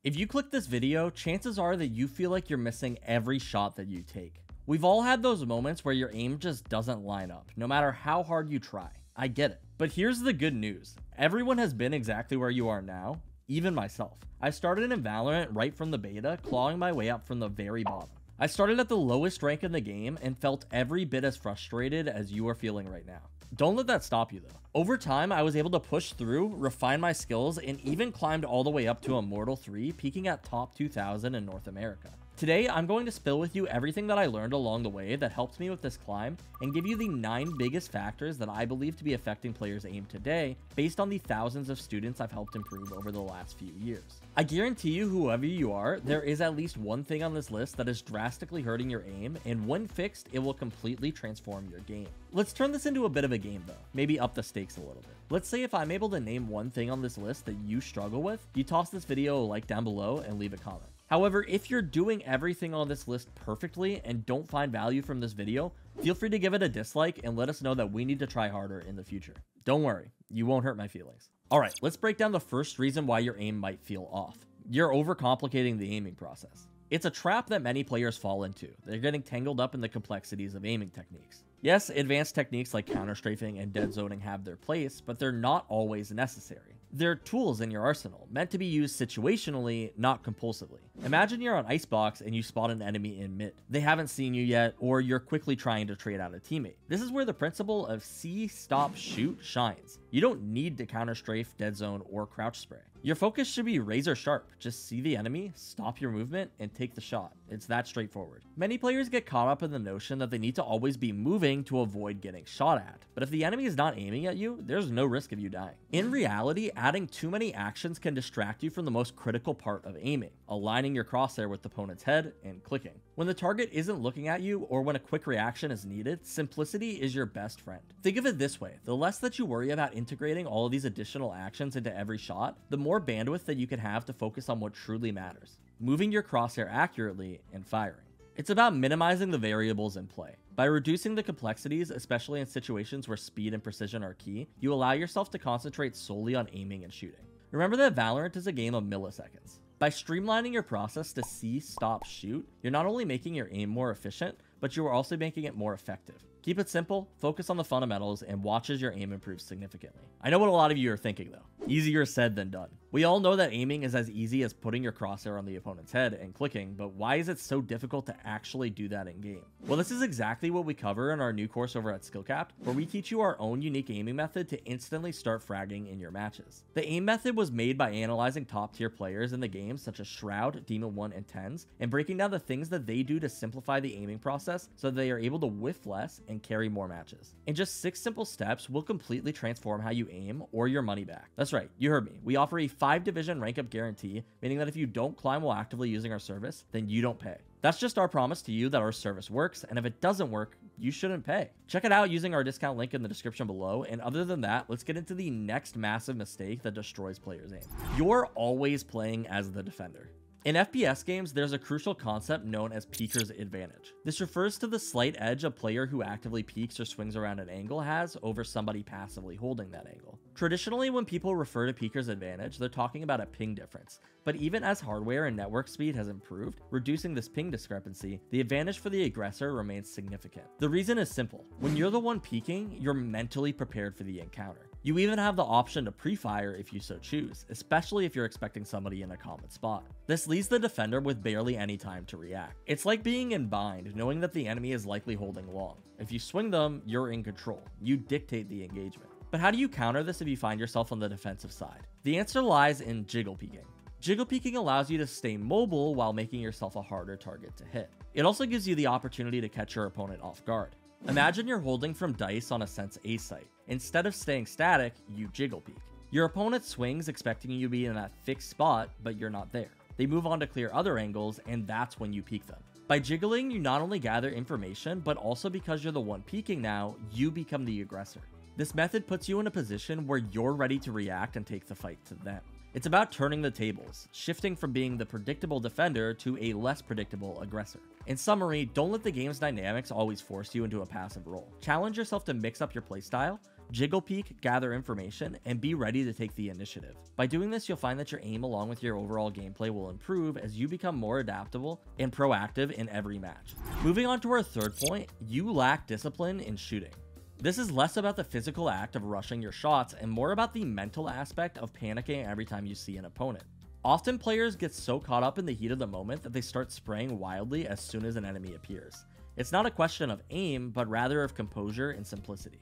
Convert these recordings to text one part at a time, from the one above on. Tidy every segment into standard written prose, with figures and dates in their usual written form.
If you click this video, chances are that you feel like you're missing every shot that you take. We've all had those moments where your aim just doesn't line up, no matter how hard you try. I get it. But here's the good news. Everyone has been exactly where you are now, even myself. I started in Valorant right from the beta, clawing my way up from the very bottom. I started at the lowest rank in the game and felt every bit as frustrated as you are feeling right now. Don't let that stop you though. Over time, I was able to push through, refine my skills, and even climbed all the way up to Immortal 3, peaking at top 2000 in North America. Today, I'm going to spill with you everything that I learned along the way that helped me with this climb and give you the 9 biggest factors that I believe to be affecting players' aim today based on the thousands of students I've helped improve over the last few years. I guarantee you, whoever you are, there is at least one thing on this list that is drastically hurting your aim, and when fixed, it will completely transform your game. Let's turn this into a bit of a game though, maybe up the stakes a little bit. Let's say if I'm able to name one thing on this list that you struggle with, you toss this video a like down below and leave a comment. However, if you're doing everything on this list perfectly and don't find value from this video, feel free to give it a dislike and let us know that we need to try harder in the future. Don't worry, you won't hurt my feelings. Alright, let's break down the first reason why your aim might feel off. You're overcomplicating the aiming process. It's a trap that many players fall into. They're getting tangled up in the complexities of aiming techniques. Yes, advanced techniques like counter-strafing and dead zoning have their place, but they're not always necessary. They're tools in your arsenal, meant to be used situationally, not compulsively. Imagine you're on Icebox and you spot an enemy in mid. They haven't seen you yet, or you're quickly trying to trade out a teammate. This is where the principle of see, stop, shoot shines. You don't need to counter-strafe, dead zone, or crouch spray. Your focus should be razor sharp. Just see the enemy, stop your movement, and take the shot. It's that straightforward. Many players get caught up in the notion that they need to always be moving to avoid getting shot at. But if the enemy is not aiming at you, there's no risk of you dying. In reality, adding too many actions can distract you from the most critical part of aiming, aligning your crosshair with the opponent's head and clicking. When the target isn't looking at you or when a quick reaction is needed, simplicity is your best friend. Think of it this way, the less that you worry about integrating all of these additional actions into every shot, the more bandwidth that you can have to focus on what truly matters, moving your crosshair accurately and firing. It's about minimizing the variables in play. By reducing the complexities, especially in situations where speed and precision are key, you allow yourself to concentrate solely on aiming and shooting. Remember that Valorant is a game of milliseconds. By streamlining your process to see, stop, shoot, you're not only making your aim more efficient, but you are also making it more effective. Keep it simple, focus on the fundamentals, and watch as your aim improves significantly. I know what a lot of you are thinking though. Easier said than done. We all know that aiming is as easy as putting your crosshair on the opponent's head and clicking, but why is it so difficult to actually do that in game? Well, this is exactly what we cover in our new course over at SkillCapped, where we teach you our own unique aiming method to instantly start fragging in your matches. The aim method was made by analyzing top tier players in the game such as Shroud, Demon 1, and TenZ, and breaking down the things that they do to simplify the aiming process so that they are able to whiff less and carry more matches. In just 6 simple steps, we'll completely transform how you aim or your money back. That's right, you heard me. We offer a 5-division rank up guarantee, meaning that if you don't climb while actively using our service, then you don't pay. That's just our promise to you that our service works, and if it doesn't work, you shouldn't pay. Check it out using our discount link in the description below, and other than that, let's get into the next massive mistake that destroys players' aim. You're always playing as the defender. In FPS games, there's a crucial concept known as peeker's advantage. This refers to the slight edge a player who actively peeks or swings around an angle has over somebody passively holding that angle. Traditionally, when people refer to peeker's advantage, they're talking about a ping difference. But even as hardware and network speed has improved, reducing this ping discrepancy, the advantage for the aggressor remains significant. The reason is simple. When you're the one peeking, you're mentally prepared for the encounter. You even have the option to pre-fire if you so choose, especially if you're expecting somebody in a common spot. This leaves the defender with barely any time to react. It's like being in bind, knowing that the enemy is likely holding long. If you swing them, you're in control. You dictate the engagement. But how do you counter this if you find yourself on the defensive side? The answer lies in jiggle peeking. Jiggle peeking allows you to stay mobile while making yourself a harder target to hit. It also gives you the opportunity to catch your opponent off guard. Imagine you're holding from dice on a Sense A site. Instead of staying static, you jiggle peek. Your opponent swings expecting you to be in that fixed spot, but you're not there. They move on to clear other angles, and that's when you peek them. By jiggling, you not only gather information, but also because you're the one peeking now, you become the aggressor. This method puts you in a position where you're ready to react and take the fight to them. It's about turning the tables, shifting from being the predictable defender to a less predictable aggressor. In summary, don't let the game's dynamics always force you into a passive role. Challenge yourself to mix up your playstyle, Jiggle peek, gather information, and be ready to take the initiative. By doing this, you'll find that your aim along with your overall gameplay will improve as you become more adaptable and proactive in every match. Moving on to our third point, you lack discipline in shooting. This is less about the physical act of rushing your shots and more about the mental aspect of panicking every time you see an opponent. Often players get so caught up in the heat of the moment that they start spraying wildly as soon as an enemy appears. It's not a question of aim, but rather of composure and simplicity.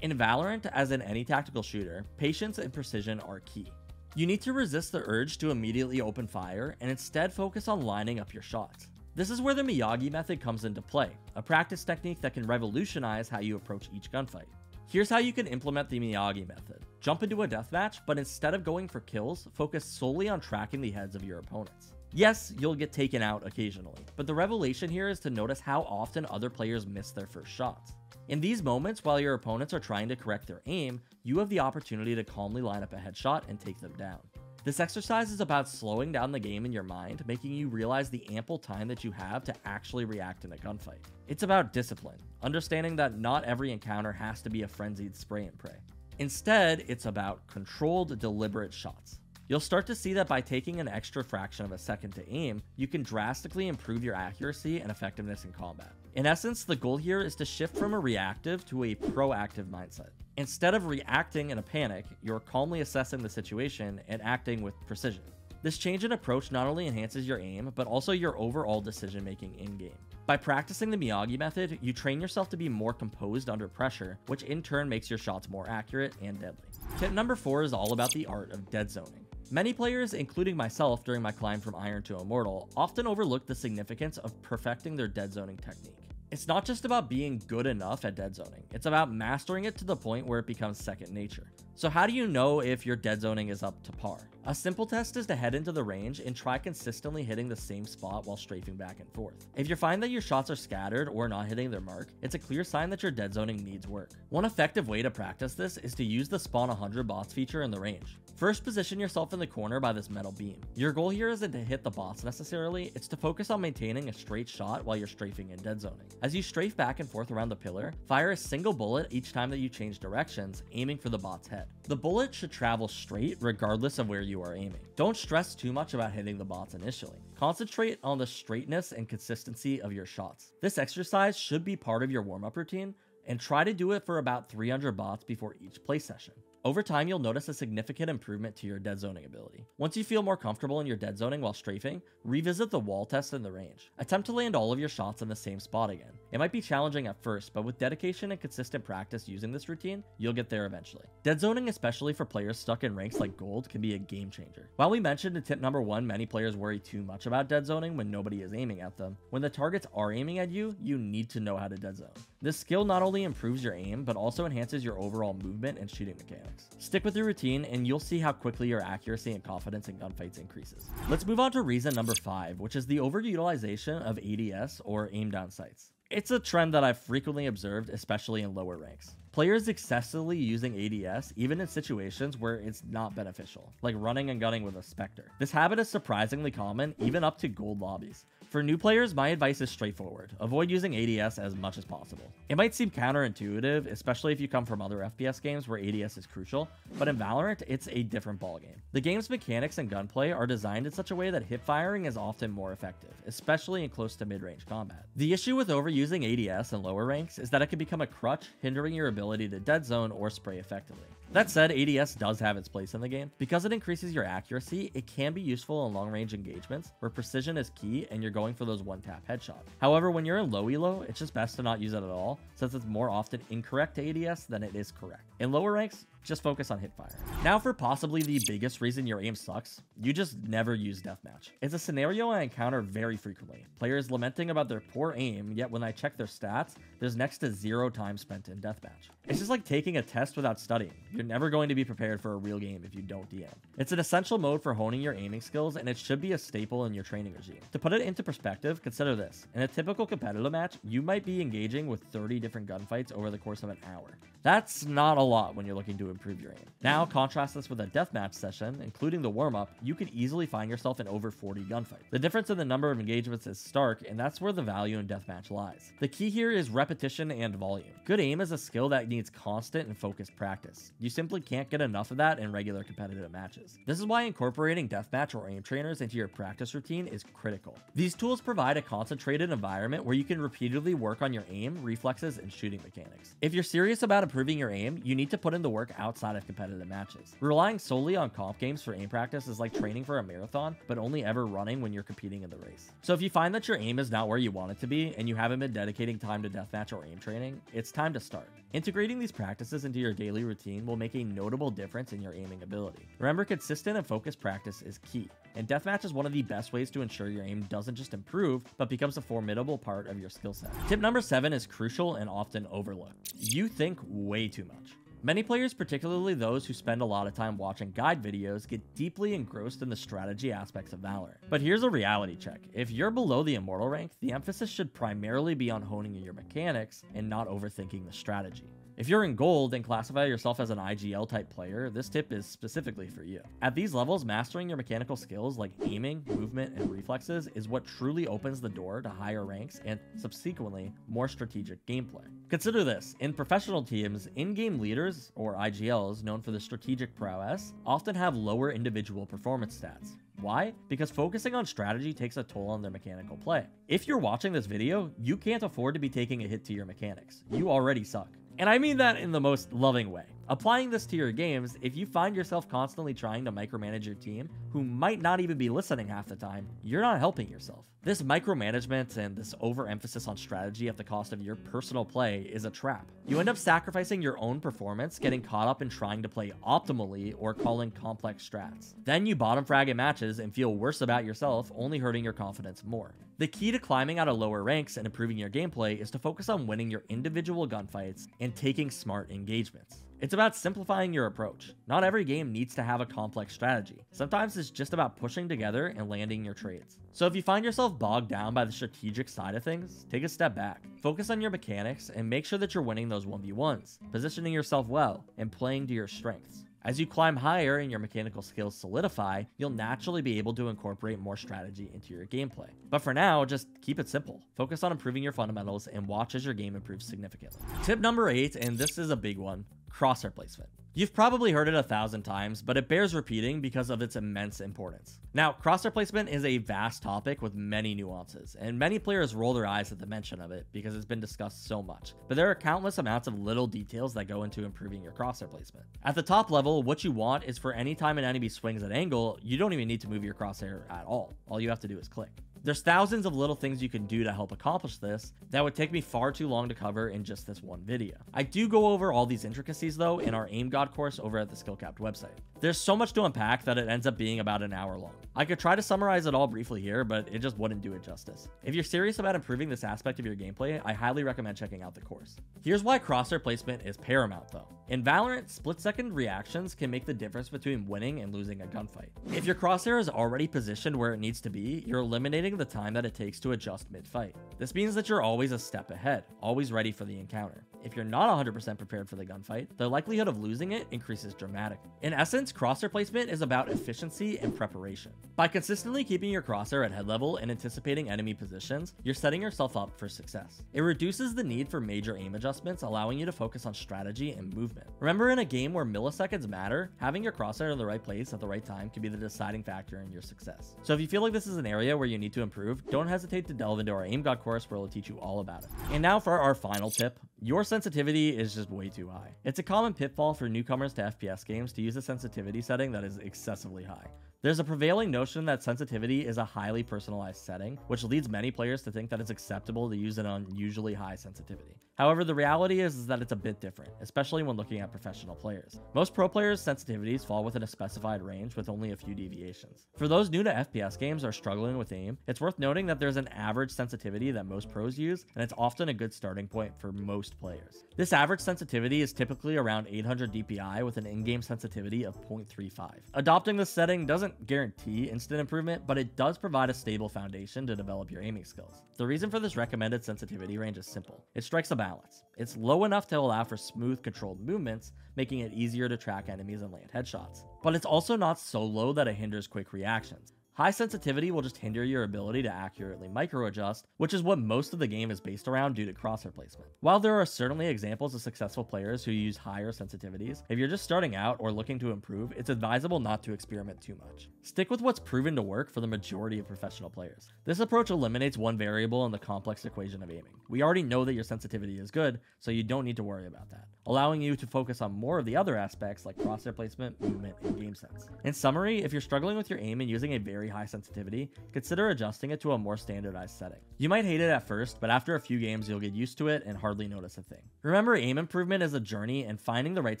In Valorant, as in any tactical shooter, patience and precision are key. You need to resist the urge to immediately open fire and instead focus on lining up your shots. This is where the Miyagi method comes into play, a practice technique that can revolutionize how you approach each gunfight. Here's how you can implement the Miyagi method. Jump into a deathmatch, but instead of going for kills, focus solely on tracking the heads of your opponents. Yes, you'll get taken out occasionally, but the revelation here is to notice how often other players miss their first shots. In these moments, while your opponents are trying to correct their aim, you have the opportunity to calmly line up a headshot and take them down. This exercise is about slowing down the game in your mind, making you realize the ample time that you have to actually react in a gunfight. It's about discipline, understanding that not every encounter has to be a frenzied spray and pray. Instead, it's about controlled, deliberate shots. You'll start to see that by taking an extra fraction of a second to aim, you can drastically improve your accuracy and effectiveness in combat. In essence, the goal here is to shift from a reactive to a proactive mindset. Instead of reacting in a panic, you're calmly assessing the situation and acting with precision. This change in approach not only enhances your aim, but also your overall decision making in-game. By practicing the Miyagi method, you train yourself to be more composed under pressure, which in turn makes your shots more accurate and deadly. Tip number 4 is all about the art of dead zoning. Many players, including myself during my climb from Iron to Immortal, often overlook the significance of perfecting their dead zoning technique. It's not just about being good enough at dead zoning, it's about mastering it to the point where it becomes second nature. So how do you know if your dead zoning is up to par? A simple test is to head into the range and try consistently hitting the same spot while strafing back and forth. If you find that your shots are scattered or not hitting their mark, it's a clear sign that your dead zoning needs work. One effective way to practice this is to use the spawn 100 bots feature in the range. First, position yourself in the corner by this metal beam. Your goal here isn't to hit the bots necessarily, it's to focus on maintaining a straight shot while you're strafing and dead zoning. As you strafe back and forth around the pillar, fire a single bullet each time that you change directions, aiming for the bot's head. The bullet should travel straight regardless of where you are aiming. Don't stress too much about hitting the bots initially. Concentrate on the straightness and consistency of your shots. This exercise should be part of your warm-up routine, and try to do it for about 300 bots before each play session. Over time, you'll notice a significant improvement to your dead zoning ability. Once you feel more comfortable in your dead zoning while strafing, revisit the wall test in the range. Attempt to land all of your shots in the same spot again. It might be challenging at first, but with dedication and consistent practice using this routine, you'll get there eventually. Dead zoning, especially for players stuck in ranks like gold, can be a game changer. While we mentioned in tip number 1, many players worry too much about dead zoning when nobody is aiming at them, when the targets are aiming at you, you need to know how to dead zone. This skill not only improves your aim, but also enhances your overall movement and shooting mechanics. Stick with your routine and you'll see how quickly your accuracy and confidence in gunfights increases. Let's move on to reason number 5, which is the overutilization of ADS or aim down sights. It's a trend that I've frequently observed, especially in lower ranks. Players excessively using ADS even in situations where it's not beneficial, like running and gunning with a Spectre. This habit is surprisingly common even up to gold lobbies. For new players, my advice is straightforward. Avoid using ADS as much as possible. It might seem counterintuitive, especially if you come from other FPS games where ADS is crucial, but in Valorant, it's a different ballgame. The game's mechanics and gunplay are designed in such a way that hip firing is often more effective, especially in close to mid-range combat. The issue with overusing ADS in lower ranks is that it can become a crutch, hindering your ability to dead zone or spray effectively. That said, ADS does have its place in the game. Because it increases your accuracy, it can be useful in long-range engagements where precision is key and you're going for those one-tap headshots. However, when you're in low elo, it's just best to not use it at all, since it's more often incorrect to ADS than it is correct. In lower ranks, just focus on hip fire. Now for possibly the biggest reason your aim sucks, you just never use Deathmatch. It's a scenario I encounter very frequently. Players lamenting about their poor aim, yet when I check their stats, there's next to 0 time spent in Deathmatch. It's just like taking a test without studying. you're never going to be prepared for a real game if you don't DM. It's an essential mode for honing your aiming skills, and it should be a staple in your training regime. To put it into perspective, consider this. In a typical competitive match, you might be engaging with 30 different gunfights over the course of an hour. That's not a lot when you're looking to improve your aim. Now, contrast this with a deathmatch session, including the warm-up, you could easily find yourself in over 40 gunfights. The difference in the number of engagements is stark, and that's where the value in deathmatch lies. The key here is repetition and volume. Good aim is a skill that needs constant and focused practice. You simply can't get enough of that in regular competitive matches. This is why incorporating deathmatch or aim trainers into your practice routine is critical. These tools provide a concentrated environment where you can repeatedly work on your aim, reflexes, and shooting mechanics. If you're serious about improving your aim, you need to put in the work outside of competitive matches. Relying solely on comp games for aim practice is like training for a marathon, but only ever running when you're competing in the race. So if you find that your aim is not where you want it to be, and you haven't been dedicating time to deathmatch or aim training, it's time to start. Integrating these practices into your daily routine will make a notable difference in your aiming ability. Remember, consistent and focused practice is key, and deathmatch is one of the best ways to ensure your aim doesn't just improve, but becomes a formidable part of your skill set. Tip number 7 is crucial and often overlooked. You think way too much. Many players, particularly those who spend a lot of time watching guide videos, get deeply engrossed in the strategy aspects of Valorant. But here's a reality check. If you're below the Immortal rank, the emphasis should primarily be on honing your mechanics and not overthinking the strategy. If you're in gold and classify yourself as an IGL type player, this tip is specifically for you. At these levels, mastering your mechanical skills like aiming, movement, and reflexes is what truly opens the door to higher ranks and, subsequently, more strategic gameplay. Consider this. In professional teams, in-game leaders, or IGLs, known for the strategic prowess, often have lower individual performance stats. Why? Because focusing on strategy takes a toll on their mechanical play. If you're watching this video, you can't afford to be taking a hit to your mechanics. You already suck. And I mean that in the most loving way. Applying this to your games, if you find yourself constantly trying to micromanage your team, who might not even be listening half the time, you're not helping yourself. This micromanagement and this overemphasis on strategy at the cost of your personal play is a trap. You end up sacrificing your own performance, getting caught up in trying to play optimally or calling complex strats. Then you bottom frag in matches and feel worse about yourself, only hurting your confidence more. The key to climbing out of lower ranks and improving your gameplay is to focus on winning your individual gunfights and taking smart engagements. It's about simplifying your approach. Not every game needs to have a complex strategy. Sometimes it's just about pushing together and landing your trades. So if you find yourself bogged down by the strategic side of things, take a step back. Focus on your mechanics and make sure that you're winning those 1v1s, positioning yourself well, and playing to your strengths. As you climb higher and your mechanical skills solidify, you'll naturally be able to incorporate more strategy into your gameplay. But for now, just keep it simple. Focus on improving your fundamentals and watch as your game improves significantly. Tip number 8, and this is a big one, crosshair placement. You've probably heard it 1,000 times, but it bears repeating because of its immense importance. Now, crosshair placement is a vast topic with many nuances, and many players roll their eyes at the mention of it because it's been discussed so much. But there are countless amounts of little details that go into improving your crosshair placement. At the top level, what you want is for any time an enemy swings at angle, you don't even need to move your crosshair at all. All you have to do is click. There's thousands of little things you can do to help accomplish this that would take me far too long to cover in just this one video. I do go over all these intricacies though in our Aim God course over at the SkillCapped website. There's so much to unpack that it ends up being about an hour long. I could try to summarize it all briefly here, but it just wouldn't do it justice. If you're serious about improving this aspect of your gameplay, I highly recommend checking out the course. Here's why crosshair placement is paramount though. In Valorant, split-second reactions can make the difference between winning and losing a gunfight. If your crosshair is already positioned where it needs to be, you're eliminating the time that it takes to adjust mid-fight. This means that you're always a step ahead, always ready for the encounter. If you're not 100% prepared for the gunfight, the likelihood of losing it increases dramatically. In essence, crosshair placement is about efficiency and preparation. By consistently keeping your crosshair at head level and anticipating enemy positions, you're setting yourself up for success. It reduces the need for major aim adjustments, allowing you to focus on strategy and movement. Remember, in a game where milliseconds matter, having your crosshair in the right place at the right time can be the deciding factor in your success. So if you feel like this is an area where you need to improve, don't hesitate to delve into our Aim God course where we'll teach you all about it. And now for our final tip. Your sensitivity is just way too high. It's a common pitfall for newcomers to FPS games to use a sensitivity setting that is excessively high. There's a prevailing notion that sensitivity is a highly personalized setting, which leads many players to think that it's acceptable to use an unusually high sensitivity. However, the reality is that it's a bit different, especially when looking at professional players. Most pro players' sensitivities fall within a specified range with only a few deviations. For those new to FPS games or struggling with aim, it's worth noting that there's an average sensitivity that most pros use, and it's often a good starting point for most most players. This average sensitivity is typically around 800 DPI with an in-game sensitivity of 0.35. Adopting this setting doesn't guarantee instant improvement, but it does provide a stable foundation to develop your aiming skills. The reason for this recommended sensitivity range is simple. It strikes a balance. It's low enough to allow for smooth, controlled movements, making it easier to track enemies and land headshots. But it's also not so low that it hinders quick reactions. High sensitivity will just hinder your ability to accurately micro-adjust, which is what most of the game is based around due to crosshair placement. While there are certainly examples of successful players who use higher sensitivities, if you're just starting out or looking to improve, it's advisable not to experiment too much. Stick with what's proven to work for the majority of professional players. This approach eliminates one variable in the complex equation of aiming. We already know that your sensitivity is good, so you don't need to worry about that, allowing you to focus on more of the other aspects like crosshair placement, movement, and game sense. In summary, if you're struggling with your aim and using a very high sensitivity, consider adjusting it to a more standardized setting. You might hate it at first, but after a few games you'll get used to it and hardly notice a thing. Remember, aim improvement is a journey, and finding the right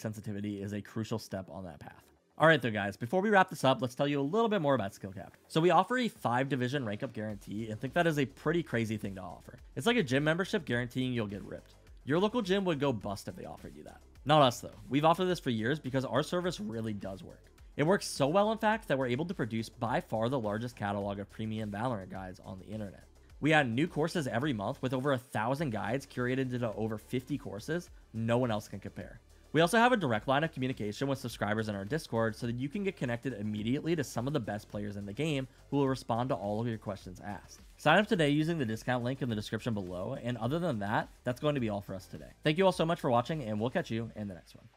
sensitivity is a crucial step on that path. Alright though guys, before we wrap this up, let's tell you a little bit more about SkillCapped. So we offer a 5-division rank up guarantee and think that is a pretty crazy thing to offer. It's like a gym membership guaranteeing you'll get ripped. Your local gym would go bust if they offered you that. Not us though. We've offered this for years because our service really does work. It works so well in fact that we're able to produce by far the largest catalog of premium Valorant guides on the internet. We add new courses every month with over 1,000 guides curated into over 50 courses. No one else can compare. We also have a direct line of communication with subscribers in our Discord so that you can get connected immediately to some of the best players in the game who will respond to all of your questions asked. Sign up today using the discount link in the description below, and other than that, that's going to be all for us today. Thank you all so much for watching, and we'll catch you in the next one.